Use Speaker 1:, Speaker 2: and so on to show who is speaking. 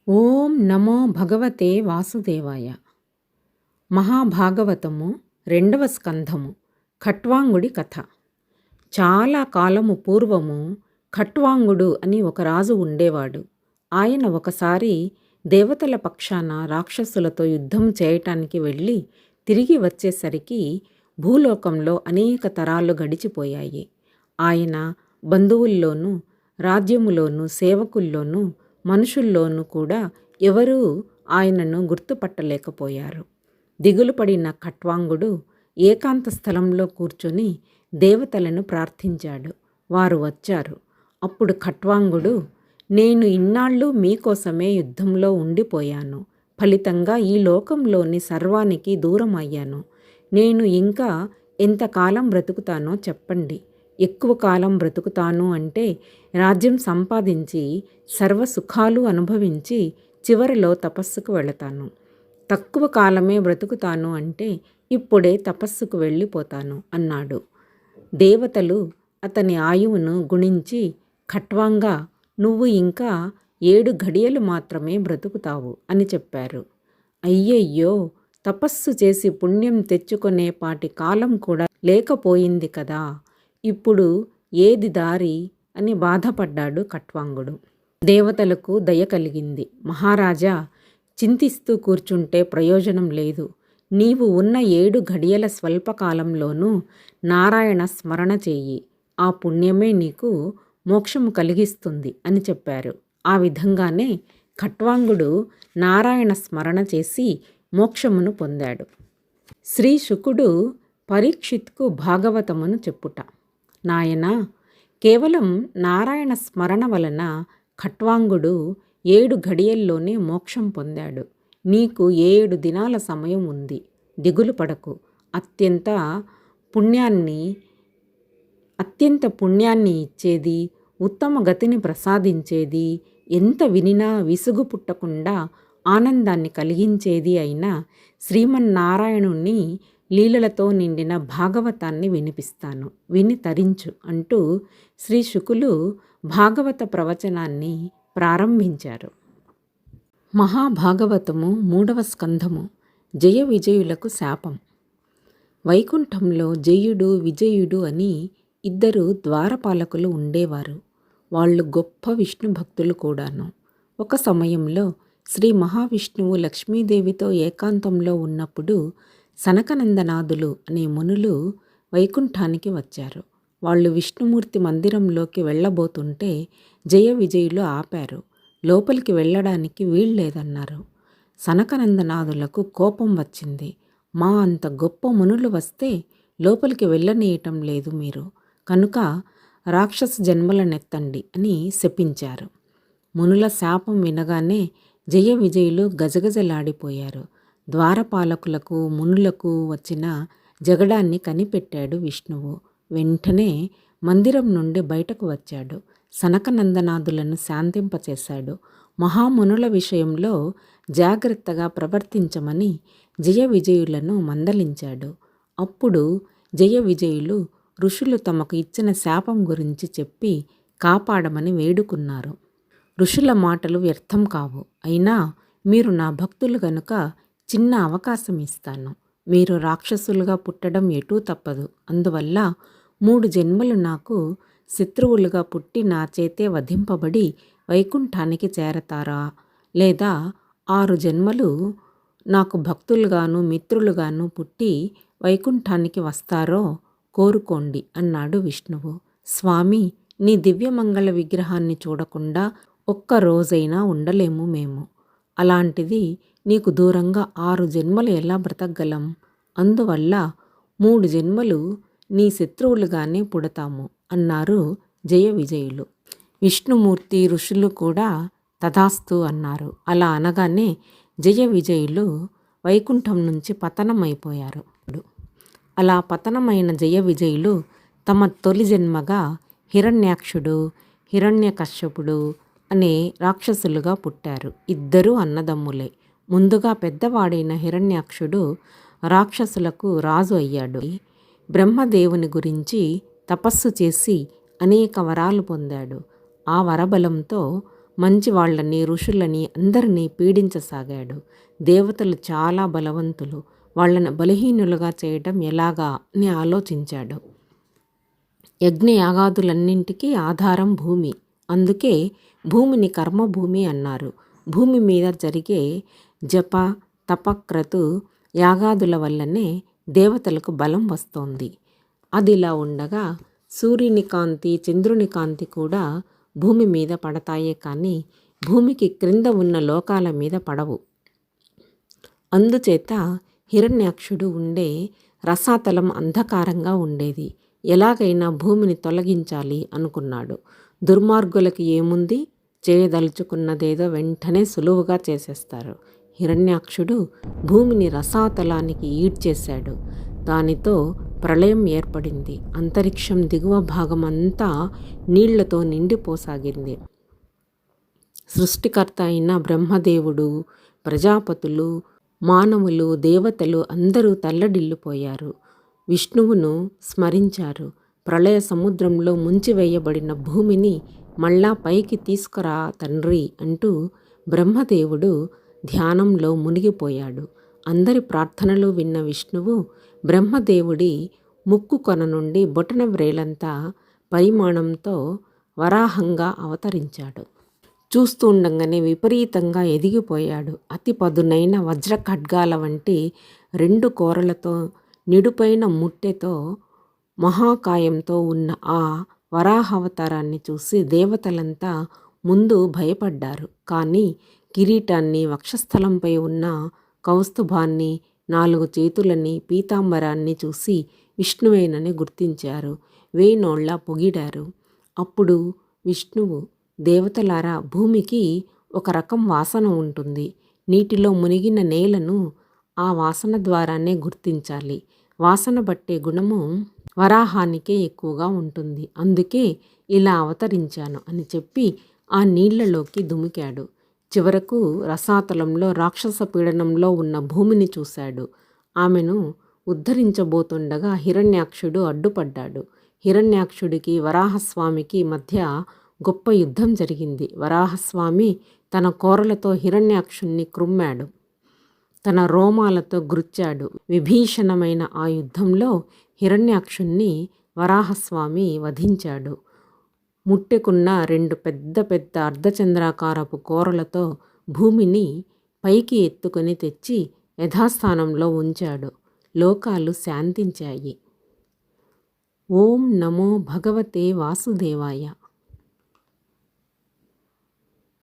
Speaker 1: ఓం నమో భగవతే వాసుదేవాయ. మహాభాగవతము 2వ స్కంధము. ఖట్వాంగుడి కథ. చాలా కాలము పూర్వము ఖట్వాంగుడు అని ఒక రాజు ఉండేవాడు. ఆయన ఒకసారి దేవతల పక్షాన రాక్షసులతో యుద్ధం చేయటానికి వెళ్ళి తిరిగి వచ్చేసరికి భూలోకంలో అనేక తరాలు గడిచిపోయాయి. ఆయన బంధువుల్లోనూ రాజ్యములోనూ సేవకుల్లోనూ మనుషుల్లోనూ కూడా ఎవరూ ఆయనను గుర్తుపట్టలేకపోయారు. దిగులు పడిన ఖట్వాంగుడు ఏకాంత స్థలంలో కూర్చొని దేవతలను ప్రార్థించాడు. వారు వచ్చారు. అప్పుడు ఖట్వాంగుడు, నేను ఇన్నాళ్ళు మీకోసమే యుద్ధంలో ఉండిపోయాను. ఫలితంగా ఈ లోకంలోని సర్వానికి దూరం అయ్యాను. నేను ఇంకా ఎంతకాలం బ్రతుకుతానో చెప్పండి. ఎక్కువ కాలం బ్రతుకుతాను అంటే రాజ్యం సంపాదించి సర్వ సుఖాలు అనుభవించి చివరిలో తపస్సుకు వెళతాను. తక్కువ కాలమే బ్రతుకుతాను అంటే ఇప్పుడే తపస్సుకు వెళ్ళిపోతాను అన్నాడు. దేవతలు అతని ఆయువును గుణించి, ఖట్వాంగా, నువ్వు ఇంకా 7 ఘడియలు మాత్రమే బ్రతుకుతావు అని చెప్పారు. అయ్యయ్యో, తపస్సు చేసి పుణ్యం తెచ్చుకునే పాటి కాలం కూడా లేకపోయింది కదా, ఇప్పుడు ఏది దారి అని బాధపడ్డాడు ఖట్వాంగుడు. దేవతలకు దయ కలిగింది. మహారాజా, చింతిస్తూ కూర్చుంటే ప్రయోజనం లేదు. నీవు ఉన్న 7 ఘడియల స్వల్పకాలంలోనూ నారాయణ స్మరణ చెయ్యి. ఆ పుణ్యమే నీకు మోక్షము కలిగిస్తుంది అని చెప్పారు. ఆ విధంగానే ఖట్వాంగుడు నారాయణ స్మరణ చేసి మోక్షమును పొందాడు. శ్రీ శుకుడు పరీక్షిత్కు భాగవతమును చెప్పుట. నాయనా, కేవలం నారాయణ స్మరణ వలన ఖట్వాంగుడు 7 ఘడియల్లోనే మోక్షం పొందాడు. నీకు 7 దినాల సమయం ఉంది. దిగులు పడకు. అత్యంత పుణ్యాన్ని ఇచ్చేది, ఉత్తమ గతిని ప్రసాదించేది, ఎంత వినినా విసుగు పుట్టకుండా ఆనందాన్ని కలిగించేది అయిన శ్రీమన్నారాయణుని లీలలతో నిండిన భాగవతాన్ని వినిపిస్తాను, విని తరించు అంటూ శ్రీ శుకులు భాగవత ప్రవచనాన్ని ప్రారంభించారు. మహాభాగవతము 3వ స్కంధము. జయ విజయులకు శాపం. వైకుంఠంలో జయుడు విజయుడు అని 2 ద్వారపాలకులు ఉండేవారు. వాళ్ళు గొప్ప విష్ణు భక్తులు కూడాను. ఒక సమయంలో శ్రీ మహావిష్ణువు లక్ష్మీదేవితో ఏకాంతంలో ఉన్నప్పుడు సనకనందనాదులు అనే మునులు వైకుంఠానికి వచ్చారు. వాళ్ళు విష్ణుమూర్తి మందిరంలోకి వెళ్ళబోతుంటే జయ విజయులు ఆపారు. లోపలికి వెళ్ళడానికి వీల్లేదన్నారు. సనకనందనాదులకు కోపం వచ్చింది. మా అంత గొప్ప మునులు వస్తే లోపలికి వెళ్ళనీయటం లేదు మీరు, కనుక రాక్షస జన్మలనెత్తండి అని శపించారు. మునుల శాపం వినగానే జయ విజయులు గజగజలాడిపోయారు. ద్వారపాలకులకు మునులకు వచ్చిన జగడాన్ని కనిపెట్టాడు విష్ణువు. వెంటనే మందిరం నుండి బయటకు వచ్చాడు. సనకనందనాదులను శాంతింపచేశాడు. మహామునుల విషయంలో జాగ్రత్తగా ప్రవర్తించమని జయ విజయులను మందలించాడు. అప్పుడు జయ విజయులు ఋషులు తమకు ఇచ్చిన శాపం గురించి చెప్పి కాపాడమని వేడుకున్నారు. ఋషుల మాటలు వ్యర్థం కావు. అయినా మీరు నా భక్తులు గనుక చిన్న అవకాశం ఇస్తాను. మీరు రాక్షసులుగా పుట్టడం ఎటూ తప్పదు. అందువల్ల 3 జన్మలు నాకు శత్రువులుగా పుట్టి నా చేతే వధింపబడి వైకుంఠానికి చేరతారా, లేదా 6 జన్మలు నాకు భక్తులుగాను మిత్రులుగాను పుట్టి వైకుంఠానికి వస్తారో కోరుకోండి అన్నాడు విష్ణువు. స్వామి, నీ దివ్యమంగళ విగ్రహాన్ని చూడకుండా ఒక్క రోజైనా ఉండలేము మేము. అలాంటిది నీకు దూరంగా 6 జన్మలు ఎలా బ్రతకగలం? అందువల్ల 3 జన్మలు నీ శత్రువులుగానే పుడతాము అన్నారు జయ విజయులు. విష్ణుమూర్తి ఋషులు కూడా తథాస్తు అన్నారు. అలా అనగానే జయ విజయులు వైకుంఠం నుంచి పతనమైపోయారు. అలా పతనమైన జయ విజయులు తమ తొలి జన్మగా హిరణ్యాక్షుడు, హిరణ్యకశ్యపుడు అనే రాక్షసులుగా పుట్టారు. 2 అన్నదమ్ములే. ముందుగా పెద్దవాడైన హిరణ్యాక్షుడు రాక్షసులకు రాజు అయ్యాడు. బ్రహ్మదేవుని గురించి తపస్సు చేసి అనేక వరాలు పొందాడు. ఆ వరబలంతో మంచి వాళ్ళని, ఋషులని అందరినీ పీడించసాగాడు. దేవతలు చాలా బలవంతులు, వాళ్ళని బలహీనులుగా చేయటం ఎలాగా అని ఆలోచించాడు. యజ్ఞయాగాదులన్నింటికీ ఆధారం భూమి. అందుకే భూమిని కర్మభూమి అన్నారు. భూమి మీద జరిగే జప, తపక్రతు, యాగాదుల వల్లనే దేవతలకు బలం వస్తోంది. అదిలా ఉండగా సూర్యుని కాంతి, చంద్రుని కాంతి కూడా భూమి మీద పడతాయే కానీ భూమికి క్రింద ఉన్న లోకాల మీద పడవు. అందుచేత హిరణ్యాక్షుడు ఉండే రసాతలం అంధకారంగా ఉండేది. ఎలాగైనా భూమిని తొలగించాలి అనుకున్నాడు. దుర్మార్గులకి ఏముంది, చేయదలుచుకున్నదేదో వెంటనే సులువుగా చేసేస్తారు. హిరణ్యాక్షుడు భూమిని రసాతలానికి ఈడ్చేశాడు. దానితో ప్రళయం ఏర్పడింది. అంతరిక్షం దిగువ భాగమంతా నీళ్లతో నిండిపోసాగింది. సృష్టికర్త అయిన బ్రహ్మదేవుడు, ప్రజాపతులు, మానవులు, దేవతలు అందరూ తల్లడిల్లిపోయారు. విష్ణువును స్మరించారు. ప్రళయ సముద్రంలో ముంచివేయబడిన భూమిని మళ్ళా పైకి తీసుకురా తండ్రి అంటూ బ్రహ్మదేవుడు ధ్యానంలో మునిగిపోయాడు. అందరి ప్రార్థనలు విన్న విష్ణువు బ్రహ్మదేవుడి ముక్కు కొన నుండి బొటన వ్రేలంత పరిమాణంతో వరాహంగా అవతరించాడు. చూస్తూ ఉండంగానే విపరీతంగా ఎదిగిపోయాడు. అతి పదునైన వజ్ర ఖడ్గాల వంటి 2 కోరలతో నిడుపైన ముట్టెతో మహాకాయంతో ఉన్న ఆ వరాహావతారాన్ని చూసి దేవతలంతా ముందు భయపడ్డారు. కానీ కిరీటాన్ని, వక్షస్థలంపై ఉన్న కౌస్తుభాన్ని, 4 చేతులని, పీతాంబరాన్ని చూసి విష్ణువేనని గుర్తించారు. వేనోళ్ల పొగిడారు. అప్పుడు విష్ణువు, దేవతలారా, భూమికి ఒక రకం వాసన ఉంటుంది. నీటిలో మునిగిన నేలను ఆ వాసన ద్వారానే గుర్తించాలి. వాసన బట్టే గుణము వరాహానికే ఎక్కువగా ఉంటుంది. అందుకే ఇలా అవతరించాను అని చెప్పి ఆ నీళ్లలోకి దుమికాడు. చివరకు రసాతలంలో రాక్షస పీడనంలో ఉన్న భూమిని చూశాడు. ఆమెను ఉద్ధరించబోతుండగా హిరణ్యాక్షుడు అడ్డుపడ్డాడు. హిరణ్యాక్షుడికి వరాహస్వామికి మధ్య గొప్ప యుద్ధం జరిగింది. వరాహస్వామి తన కోరలతో హిరణ్యాక్షుణ్ణి క్రుమ్మాడు. తన రోమాలతో గుర్చాడు. విభీషణమైన ఆ యుద్ధంలో హిరణ్యాక్షుణ్ణి వరాహస్వామి వధించాడు. ముట్టెకున్న 2 పెద్ద పెద్ద అర్ధచంద్రాకారపు కోరలతో భూమిని పైకి ఎత్తుకొని తెచ్చి యథాస్థానంలో ఉంచాడు. లోకాలు శాంతించాయి. ఓం నమో భగవతే వాసుదేవాయ.